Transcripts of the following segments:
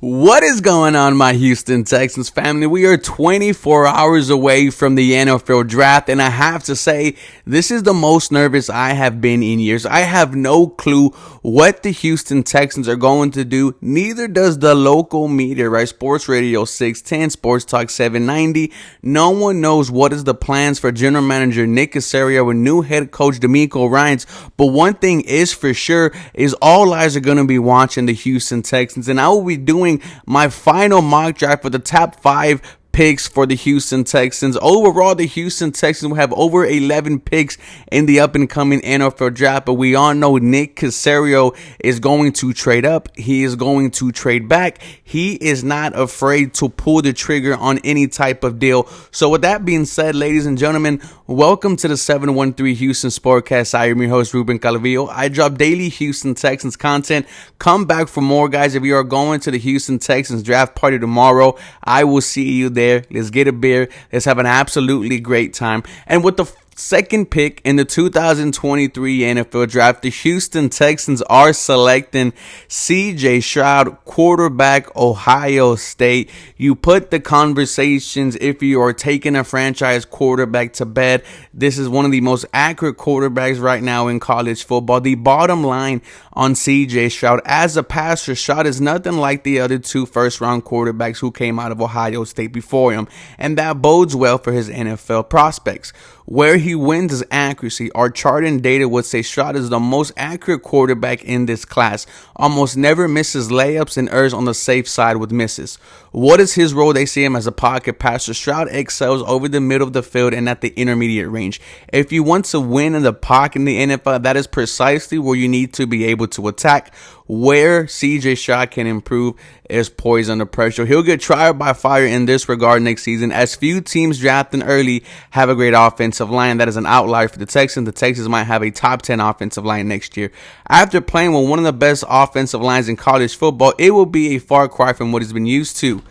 What is going on, my Houston Texans family? We are 24 hours away from the NFL draft, and I have to say, this is the most nervous I have been in years. I have no clue what the Houston Texans are going to do. Neither does the local media, right? Sports Radio 610, Sports Talk 790. No one knows what is the plans for general manager Nick Caserio and new head coach DeMeco Ryans. But one thing is for sure is all eyes are going to be watching the Houston Texans, and I will be doing my final mock draft for the top 5 picks for the Houston Texans. Overall, the Houston Texans will have over 11 picks in the up and coming NFL draft, but we all know Nick Caserio is going to trade up. He is going to trade back. He is not afraid to pull the trigger on any type of deal. So with that being said, ladies and gentlemen, welcome to the 713 Houston Sportcast. I am your host, Ruben Calavillo. I drop daily Houston Texans content. Come back for more, guys. If you are going to the Houston Texans draft party tomorrow, I will see you there. Let's get a beer. Let's have an absolutely great time. And with the second pick in the 2023 NFL draft, the Houston Texans are selecting CJ Stroud, quarterback, Ohio State. You put the conversations, if you are taking a franchise quarterback, to bed. This is one of the most accurate quarterbacks right now in college football. The bottom line on CJ Stroud, as a passer, Stroud is nothing like the other 2 first-round quarterbacks who came out of Ohio State before him, and that bodes well for his NFL prospects. Where he wins is accuracy. Our chart and data would say Stroud is the most accurate quarterback in this class. Almost never misses layups and errs on the safe side with misses. What is his role? They see him as a pocket passer. Stroud excels over the middle of the field and at the intermediate range. If you want to win in the pocket in the NFL, that is precisely where you need to be able to attack. Where CJ Stroud can improve is poise under pressure. He'll get trial by fire in this regard next season, as few teams drafting early have a great offensive line. That is an outlier for the Texans. The Texans might have a top 10 offensive line next year. After playing with one of the best offensive lines in college football, it will be a far cry from what he's been used to.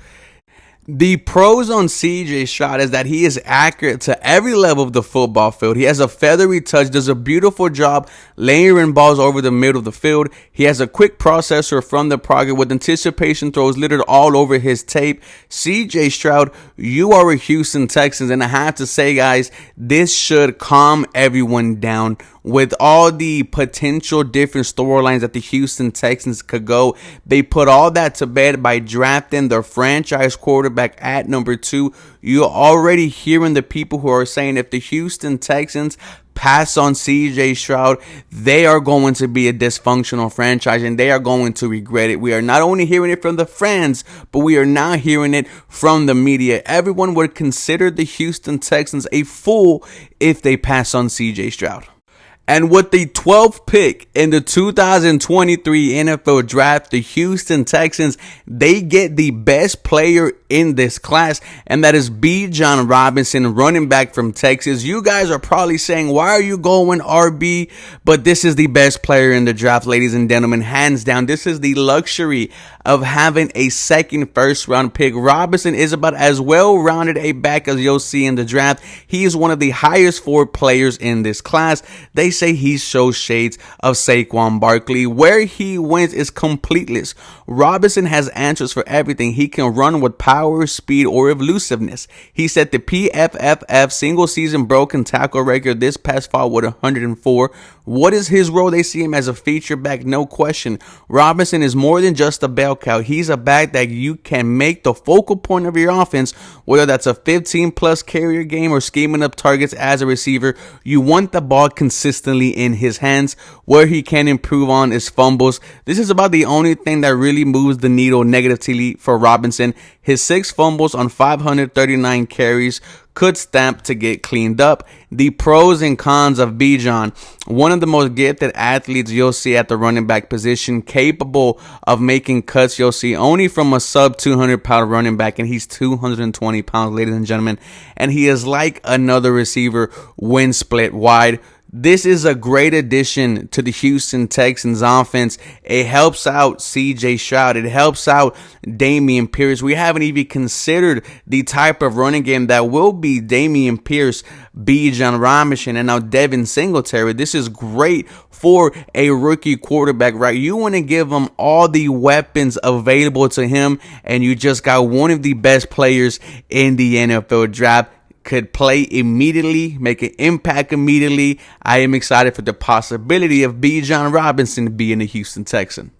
The pros on CJ Stroud is that he is accurate to every level of the football field. He has a feathery touch, does a beautiful job layering balls over the middle of the field. He has a quick processor from the pocket with anticipation throws littered all over his tape. CJ Stroud, you are a Houston Texans, and I have to say, guys, this should calm everyone down. With all the potential different storylines that the Houston Texans could go, they put all that to bed by drafting their franchise quarterback at number 2. You're already hearing the people who are saying if the Houston Texans pass on CJ Stroud, they are going to be a dysfunctional franchise and they are going to regret it. We are not only hearing it from the fans, but we are now hearing it from the media. Everyone would consider the Houston Texans a fool if they pass on CJ Stroud. And with the 12th pick in the 2023 NFL draft, the Houston Texans, they get the best player in this class, and that is Bijan Robinson, running back from Texas. You guys are probably saying, why are you going RB? But this is the best player in the draft, ladies and gentlemen, hands down. This is the luxury of having a second first-round pick. Robinson is about as well-rounded a back as you'll see in the draft. He is one of the highest 4 players in this class. They say he shows shades of Saquon Barkley. Where he wins is completeness. Robinson has answers for everything. He can run with power, speed, or elusiveness. He set the PFFF single-season broken tackle record this past fall with 104. What is his role? They see him as a feature back, no question. Robinson is more than just a bell cow. He's a back that you can make the focal point of your offense, whether that's a 15-plus carrier game or scheming up targets as a receiver. You want the ball consistently in his hands. Where he can improve on is fumbles. This is about the only thing that really moves the needle negatively for Robinson. His 6 fumbles on 539 carries could stamp to get cleaned up. The pros and cons of Bijan: one of the most gifted athletes you'll see at the running back position, capable of making cuts you'll see only from a sub 200-pound running back, and he's 220 pounds, ladies and gentlemen, and he is like another receiver when split wide. This is a great addition to the Houston Texans offense. It helps out CJ Stroud. It helps out Dameon Pierce. We haven't even considered the type of running game that will be Dameon Pierce, Bijan Robinson, and now Devin Singletary. This is great for a rookie quarterback, right? You want to give him all the weapons available to him, and you just got one of the best players in the NFL draft. Could play immediately, make an impact immediately. I am excited for the possibility of Bijan Robinson being a Houston Texan.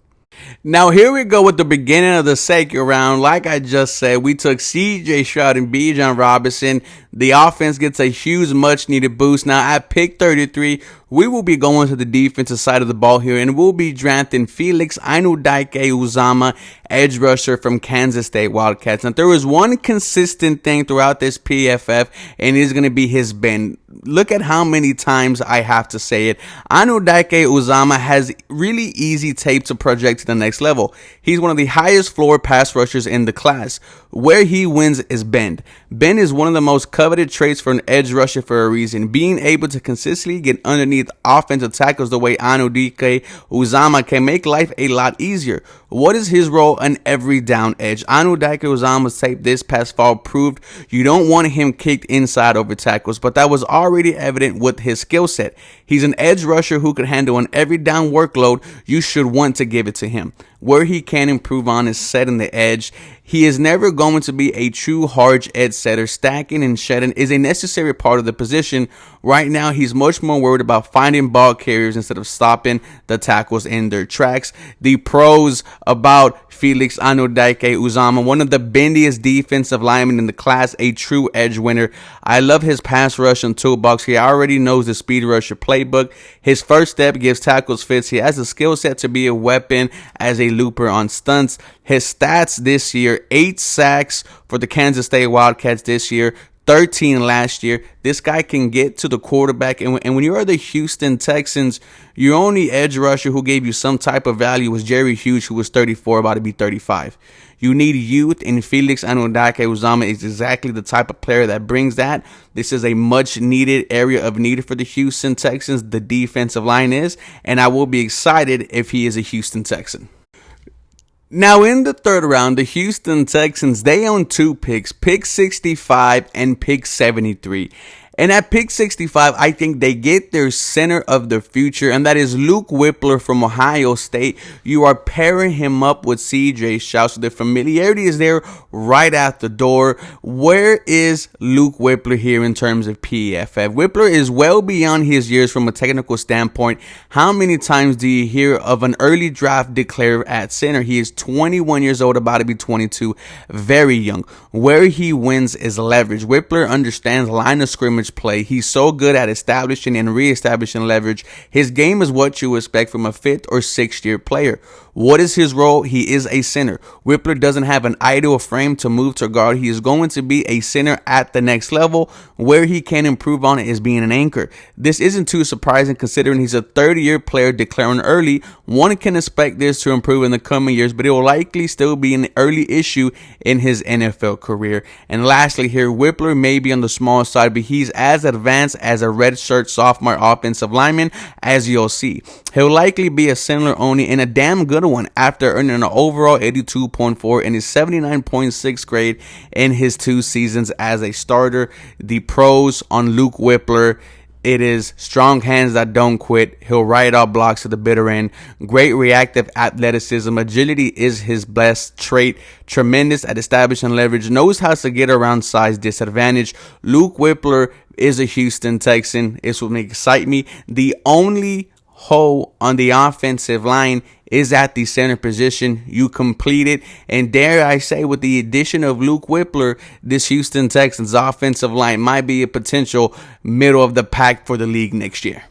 Now, here we go with the beginning of the second round. Like I just said, we took CJ Stroud and Bijan Robinson. The offense gets a huge, much-needed boost. Now, at pick 33, we will be going to the defensive side of the ball here, and we'll be drafting Felix Anudike-Uzomah, edge rusher from Kansas State Wildcats. Now, there was one consistent thing throughout this PFF, and it is going to be his bend. Look at how many times I have to say it. Anudike-Uzomah has really easy tape to project to the next level. He's one of the highest floor pass rushers in the class. Where he wins is bend. Bend is one of the most coveted traits for an edge rusher for a reason. Being able to consistently get underneath offensive tackles the way Anudike-Uzomah can make life a lot easier. What is his role on every down edge? Anudike-Uzomah's tape this past fall proved you don't want him kicked inside over tackles, but that was already evident with his skill set. He's an edge rusher who could handle an every down workload. You should want to give it to him. Where he can improve on is setting the edge. He is never going to be a true hard edge setter. Stacking and shedding is a necessary part of the position. Right now, he's much more worried about finding ball carriers instead of stopping the tackles in their tracks. The pros about Felix Anudike-Uzomah, one of the bendiest defensive linemen in the class, a true edge winner. I love his pass rush and toolbox. He already knows the speed rusher playbook. His first step gives tackles fits. He has the skill set to be a weapon as a looper on stunts. His stats this year: 8 sacks for the Kansas State Wildcats this year, 13 last year. This guy can get to the quarterback. And when you are the Houston Texans, your only edge rusher who gave you some type of value was Jerry Hughes, who was 34, about to be 35. You need youth, and Felix Anudike-Uzomah is exactly the type of player that brings that. This is a much-needed area of need for the Houston Texans. The defensive line is, and I will be excited if he is a Houston Texan. Now, in the third round, the Houston Texans, they own 2 picks, pick 65 and pick 73. And at pick 65, I think they get their center of the future, and that is Luke Whippler from Ohio State. You are pairing him up with CJ Stroud, so the familiarity is there right at the door. Where is Luke Whippler here in terms of PFF? Whippler is well beyond his years from a technical standpoint. How many times do you hear of an early draft declared at center? He is 21 years old, about to be 22, very young. Where he wins is leverage. Whippler understands line of scrimmage play. He's so good at establishing and reestablishing leverage. His game is what you expect from a 5th or 6th year player. What is his role? He is a center. Whippler doesn't have an ideal frame to move to guard. He is going to be a center at the next level. Where he can improve on it is being an anchor. This isn't too surprising considering he's a 30-year player declaring early. One can expect this to improve in the coming years, but it will likely still be an early issue in his NFL career. And lastly here, Whippler may be on the small side, but he's as advanced as a redshirt sophomore offensive lineman, as you'll see. He'll likely be a center only and a damn good one after earning an overall 82.4 and his 79.6 grade in his 2 seasons as a starter. The pros on Luke Whippler: it is strong hands that don't quit. He'll ride out blocks to the bitter end. Great reactive athleticism. Agility is his best trait. Tremendous at establishing leverage. Knows how to get around size disadvantage. Luke Whippler is a Houston Texan. This will excite me. The only hole on the offensive line is at the center position. You complete it, and dare I say, with the addition of Luke Whippler, this Houston Texans offensive line might be a potential middle of the pack for the league next year.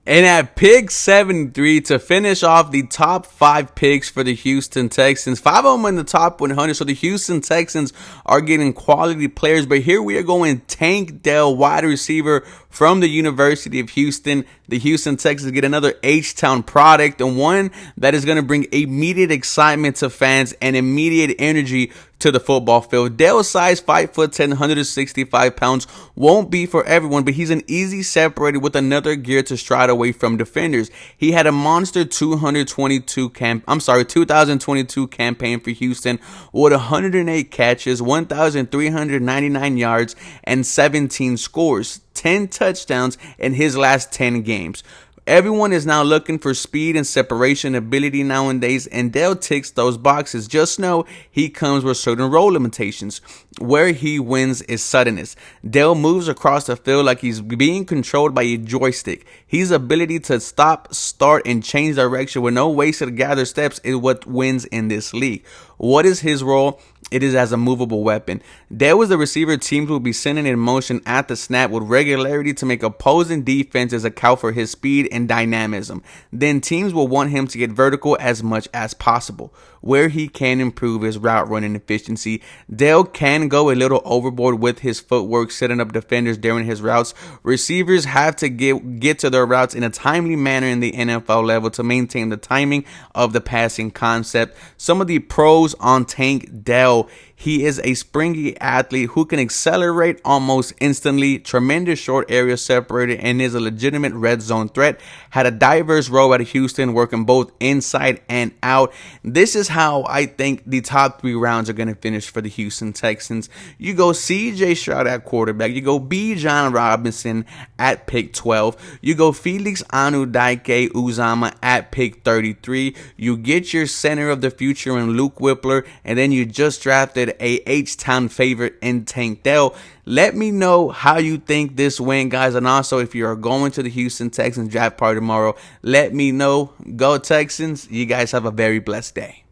And at pick 73, to finish off the top 5 picks for the Houston Texans, 5 of them in the top 100. So the Houston Texans are getting quality players. But here we are going Tank Dell, wide receiver from the University of Houston. The Houston Texans get another H-Town product, and one that is going to bring immediate excitement to fans and immediate energy to the football field. Dell's size, 5'10", 165 pounds, won't be for everyone, but he's an easy separator with another gear to Stroud away from defenders. He had a monster 2022 campaign for Houston with 108 catches, 1,399 yards, and 17 scores, 10 touchdowns in his last 10 games. Everyone is now looking for speed and separation ability nowadays, and Dell ticks those boxes. Just know he comes with certain role limitations. Where he wins is suddenness. Dell moves across the field like he's being controlled by a joystick. His ability to stop, start, and change direction with no wasted gather steps is what wins in this league. What is his role? It is as a movable weapon. Dell was the receiver teams will be sending in motion at the snap with regularity to make opposing defenses account for his speed and dynamism. Then teams will want him to get vertical as much as possible. Where he can improve his route running efficiency. Dell can go a little overboard with his footwork, setting up defenders during his routes. Receivers have to get to their routes in a timely manner in the NFL level to maintain the timing of the passing concept. Some of the pros on Tank Dell: he is a springy athlete who can accelerate almost instantly, tremendous short area separator, and is a legitimate red zone threat. Had a diverse role at Houston, working both inside and out. This is how I think the top 3 rounds are going to finish for the Houston Texans. You go CJ Stroud at quarterback. You go Bijan Robinson at pick 12. You go Felix Anudike Uzama at pick 33. You get your center of the future in Luke Whippler, and then you just drafted a H-Town favorite in Tank Dell. Let me know how you think this went, guys, and also if you are going to the Houston Texans draft party tomorrow, let me know. Go Texans. You guys have a very blessed day.